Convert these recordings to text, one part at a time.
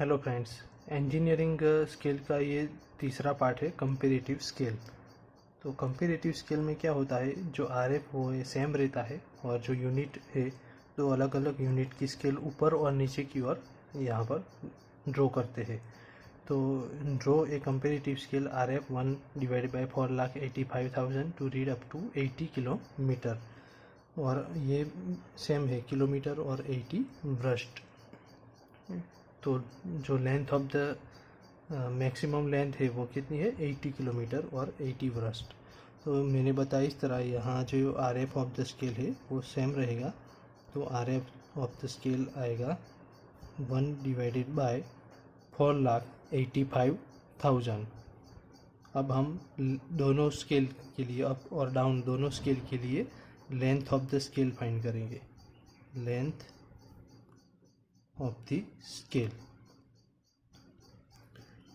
Hello friends, engineering scale का ये तीसरा पार्ट है कंपैरेटिव स्केल। तो कंपैरेटिव स्केल में क्या होता है, जो आरएफ वो सेम रहता है और जो यूनिट है दो अलग अलग यूनिट की स्केल ऊपर और नीचे की ओर यहाँ पर ड्रॉ करते हैं। तो draw a comparative scale RF 1 divided by 4,85,000 to read up to 80 kilometre, और ये सेम है किलोमीटर और 80 ब्रस्ट। तो जो length of the maximum length है वो कितनी है, 80 किलोमीटर और 80 वर्स्ट। तो मैंने बताया इस तरह यहाँ जो R F of the scale है वो सेम रहेगा। तो R F of the scale आएगा 1 डिवाइडेड बाय 4,85,000। अब हम दोनों स्केल के लिए, अप और डाउन दोनों स्केल के लिए length of the scale find करेंगे। Length of the scale,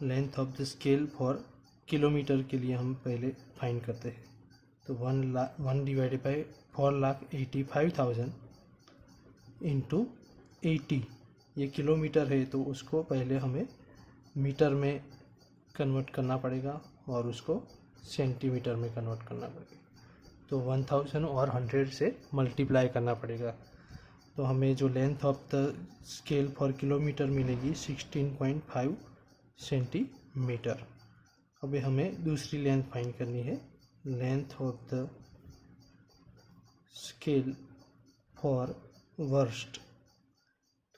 length of the scale for kilometre के लिए हम पहले फाइंड करते हैं। तो 1 डिवाइडेड बाई 4,85,000 इंटू 80, ये किलोमीटर है तो उसको पहले हमें मीटर में कन्वर्ट करना पड़ेगा और उसको सेंटीमीटर में कन्वर्ट करना पड़ेगा। तो 1000 और 100 से मल्टीप्लाई करना पड़ेगा। तो हमें जो length of the scale for kilometre मिलेगी 16.5 सेंटीमीटर। अभी हमें दूसरी लेंथ फाइंड करनी है, length of the scale for worst.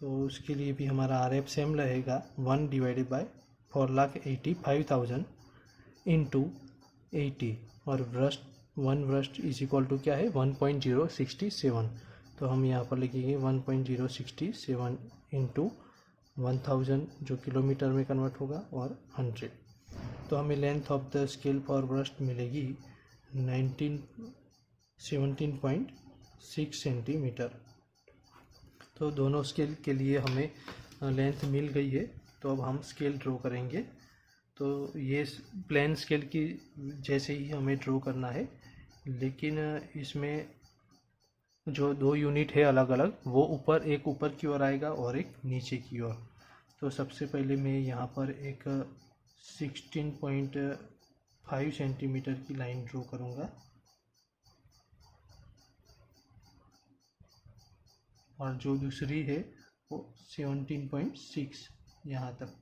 तो उसके लिए भी हमारा आर एफ सेम रहेगा, 1 डिवाइडेड बाय 4,85,000 इंटू 80, और verst 1 verst is equal to क्या है, 1.067। तो हम यहाँ पर लिखेंगे 1.067 इंटू 1000 जो किलोमीटर में कन्वर्ट होगा और 100। तो हमें length of the scale for worst मिलेगी 17.6 सेंटीमीटर। तो दोनों स्केल के लिए हमें लेंथ मिल गई है। तो अब हम स्केल ड्रॉ करेंगे। तो ये प्लेन स्केल की जैसे ही हमें ड्रॉ करना है, लेकिन इसमें जो दो यूनिट है अलग अलग, वो एक ऊपर की ओर आएगा और एक नीचे की ओर। तो सबसे पहले मैं यहाँ पर एक 16.5 सेंटीमीटर की लाइन ड्रॉ करूँगा, और जो दूसरी है वो 17.6 यहाँ तक।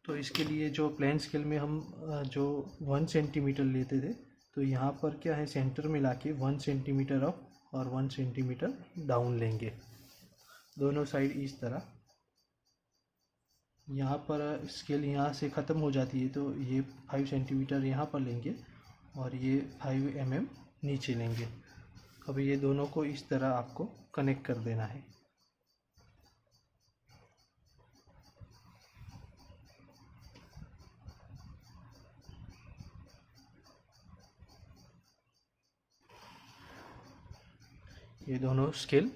तो इसके लिए जो प्लेन स्केल में हम जो 1 सेंटीमीटर लेते थे, तो यहाँ पर क्या है, सेंटर में लाके 1 सेंटीमीटर अप और 1 सेंटीमीटर डाउन लेंगे, दोनों साइड इस तरह। यहाँ पर स्केल यहाँ से ख़त्म हो जाती है, तो ये 5 सेंटीमीटर यहाँ पर लेंगे और ये 5 mm नीचे लेंगे। अब ये दोनों को इस तरह आपको कनेक्ट कर देना है। ये दोनों स्केल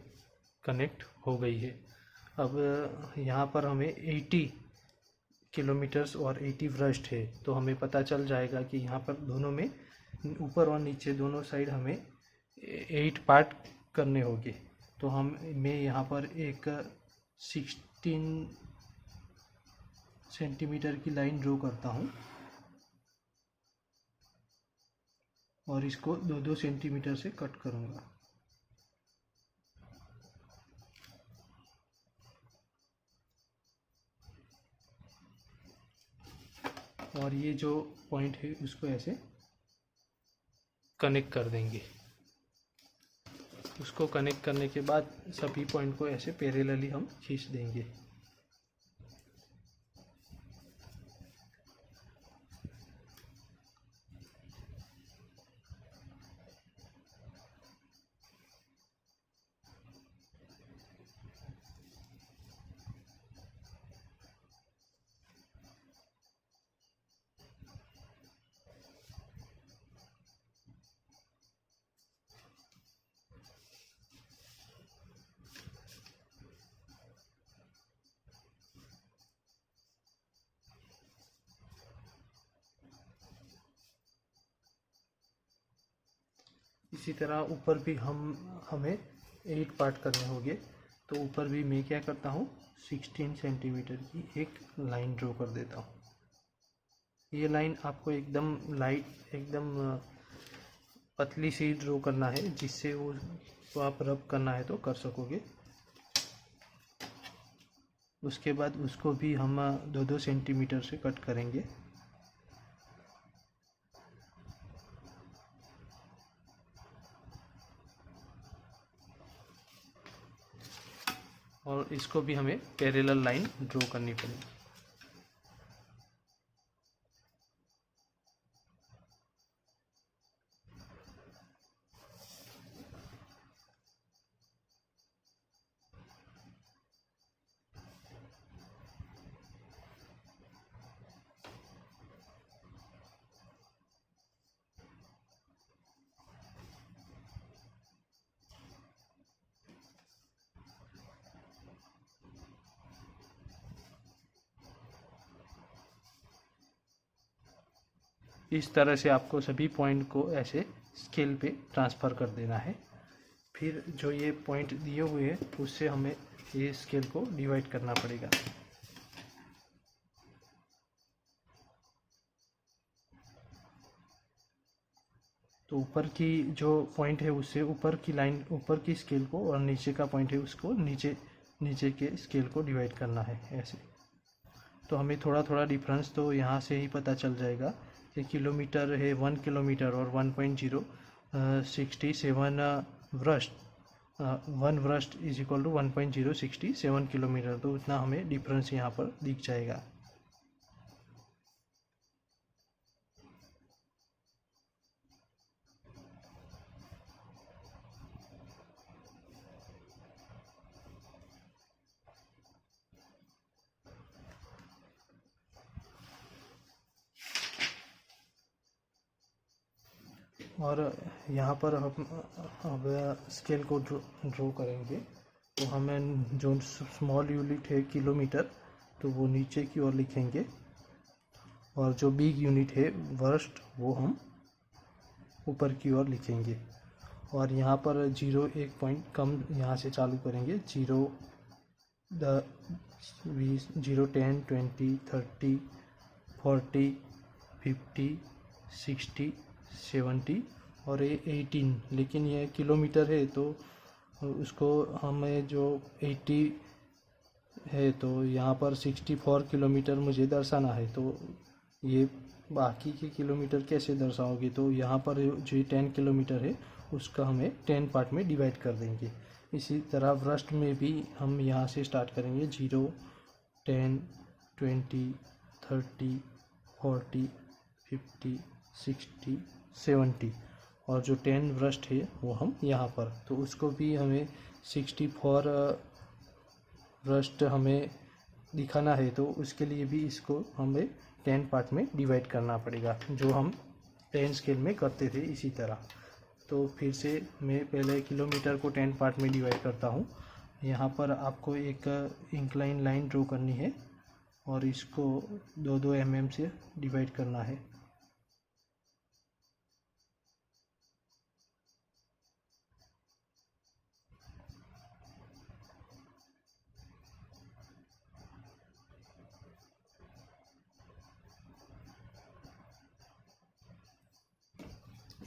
कनेक्ट हो गई है। अब यहाँ पर हमें 80 किलोमीटर्स और 80 वर्स्ट है, तो हमें पता चल जाएगा कि यहाँ पर दोनों में ऊपर और नीचे दोनों साइड हमें 8 पार्ट करने होंगे। तो मैं यहाँ पर एक 16 सेंटीमीटर की लाइन ड्रॉ करता हूँ और इसको 2-2 सेंटीमीटर से कट करूँगा। और ये जो पॉइंट है उसको ऐसे कनेक्ट कर देंगे। उसको कनेक्ट करने के बाद सभी पॉइंट को ऐसे पैरेलली हम खींच देंगे। इसी तरह ऊपर भी हमें 8 पार्ट करने होंगे। तो ऊपर भी मैं क्या करता हूँ 16 सेंटीमीटर की एक लाइन ड्रॉ कर देता हूँ। ये लाइन आपको एकदम लाइट, एकदम पतली सी ड्रॉ करना है, जिससे वो तो आप रब करना है तो कर सकोगे। उसके बाद उसको भी हम 2-2 सेंटीमीटर से कट करेंगे। और इसको भी हमें पैरेलल लाइन ड्रॉ करनी पड़ेगी। इस तरह से आपको सभी पॉइंट को ऐसे स्केल पे ट्रांसफ़र कर देना है। फिर जो ये पॉइंट दिए हुए हैं उससे हमें ये स्केल को डिवाइड करना पड़ेगा। तो ऊपर की जो पॉइंट है उससे ऊपर की लाइन, ऊपर की स्केल को, और नीचे का पॉइंट है उसको नीचे के स्केल को डिवाइड करना है ऐसे। तो हमें थोड़ा थोड़ा डिफरेंस तो यहाँ से ही पता चल जाएगा कि किलोमीटर है 1 किलोमीटर और 1.067 व्रस्ट, 1 व्रस्ट इज इक्वल टू 1.067 किलोमीटर। तो उतना हमें डिफरेंस यहाँ पर दिख जाएगा। और यहाँ पर हम अब स्केल को ड्रॉ करेंगे। तो हमें जो स्मॉल यूनिट है किलोमीटर, तो वो नीचे की ओर लिखेंगे, और जो बिग यूनिट है वर्स्ट, वो हम ऊपर की ओर लिखेंगे। और यहाँ पर 0 एक पॉइंट कम यहाँ से चालू करेंगे। 0, 20, 0, 10, 20, 30, 40, 50, 60, 70 और ये 18। लेकिन ये किलोमीटर है तो उसको हमें जो 80 है तो यहाँ पर 64 किलोमीटर मुझे दर्शाना है। तो ये बाकी के किलोमीटर कैसे दर्शाओगे? तो यहाँ पर जो 10 किलोमीटर है उसका हमें 10 पार्ट में डिवाइड कर देंगे। इसी तरह व्रस्ट में भी हम यहाँ से स्टार्ट करेंगे। 0, 10, 20, 30, 40, 50, 60, 70 और जो 10 व्रस्ट है वो हम यहाँ पर, तो उसको भी हमें 64 व्रस्ट हमें दिखाना है। तो उसके लिए भी इसको हमें 10 पार्ट में डिवाइड करना पड़ेगा, जो हम 10 स्केल में करते थे इसी तरह। तो फिर से मैं पहले किलोमीटर को 10 पार्ट में डिवाइड करता हूँ। यहाँ पर आपको एक इंक्लाइन लाइन ड्रॉ करनी है और इसको 2-2 mm से डिवाइड करना है।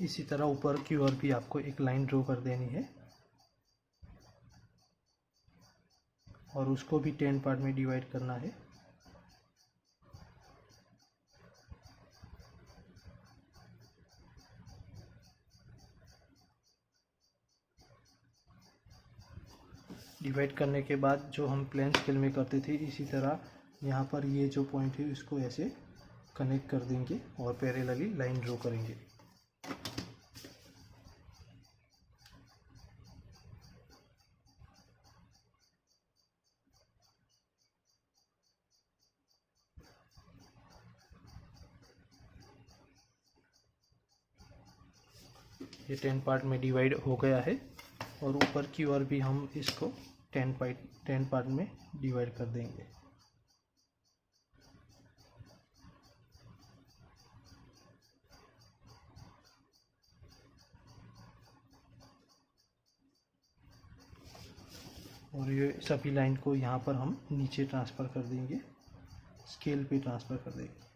इसी तरह ऊपर की ओर भी आपको एक लाइन ड्रॉ कर देनी है और उसको भी 10 पार्ट में डिवाइड करना है। डिवाइड करने के बाद जो हम प्लेन स्केल में करते थे इसी तरह यहाँ पर ये जो पॉइंट है इसको ऐसे कनेक्ट कर देंगे और पैरेलली लाइन ड्रॉ करेंगे। ये 10 पार्ट में डिवाइड हो गया है और ऊपर की ओर भी हम इसको 10 पार्ट में डिवाइड कर देंगे। और ये सभी लाइन को यहाँ पर हम नीचे ट्रांसफ़र कर देंगे, स्केल पे ट्रांसफ़र कर देंगे।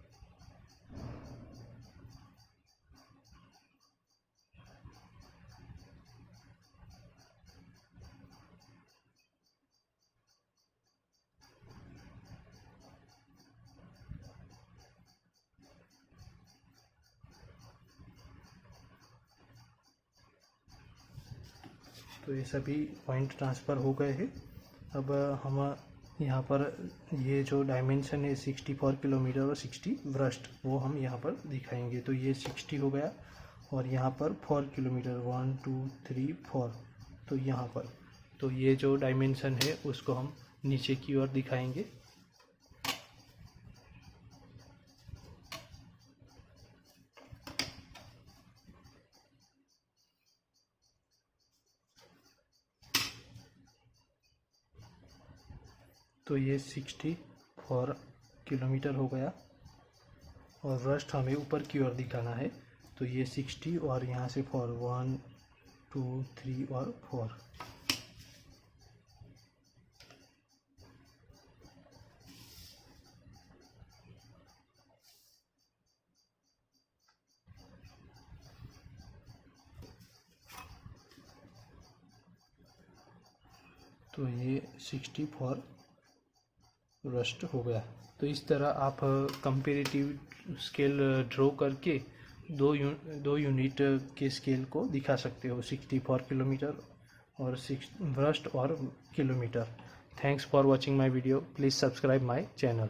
तो ये सभी पॉइंट ट्रांसफ़र हो गए हैं। अब हम यहाँ पर ये जो डायमेंशन है 64 किलोमीटर और 60 ब्रस्ट, वो हम यहाँ पर दिखाएंगे। तो ये 60 हो गया और यहाँ पर 4 किलोमीटर 1 2 3 4, तो यहाँ पर तो ये जो डायमेंशन है उसको हम नीचे की ओर दिखाएंगे। तो ये 64 किलोमीटर हो गया और ब्रस्ट हमें ऊपर की ओर दिखाना है। तो ये 60 और यहाँ से 4 1 2 3 और 4। तो ये 64 ब्रस्ट हो गया। तो इस तरह आप कंपैरेटिव स्केल ड्रॉ करके दो यूनिट के स्केल को दिखा सकते हो, 64 किलोमीटर और 6 ब्रस्ट और kilometre. Thanks for watching my video. Please subscribe my channel.